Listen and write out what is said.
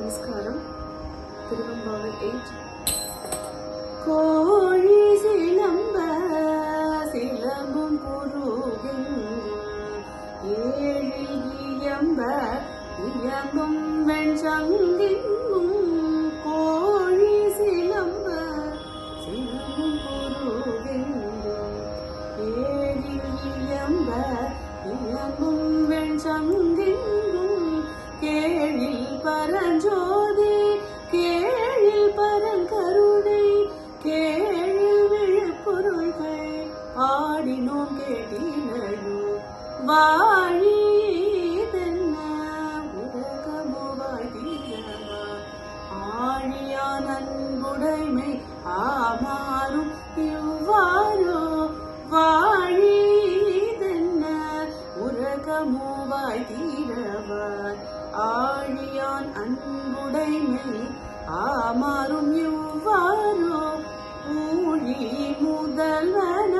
நமஸ்காரம். திருவம்பாவை 8. கோழி சிலம்ப சிலம்பும் குருகெங்கும் ஏழில் இயம்ப இயம்பும் வெண்சங்கெங்கும் கோழி சிலம்ப சிலம்பும் குருகெங்கும் ஏழில் இயம்ப இயம்பும் வெண்சங்கெங்கும் கேழில் பரஞ்சோதி கேழில் பரங்கருணை கேழில் விழுப்பொருள்கள் ஆடினோம் கேட்டினையோ வாழி தென்ன உலகமுவாய் தீரவா ஆழியான் அன்புடைமை ஆமாறும் இவ்வாறோ வாழி தென்ன உலகமுவாய் தீரவார் ஆழியான் அன்புடைமை ஆமாறும் இவ்வாறோ ஊழி முதல்வன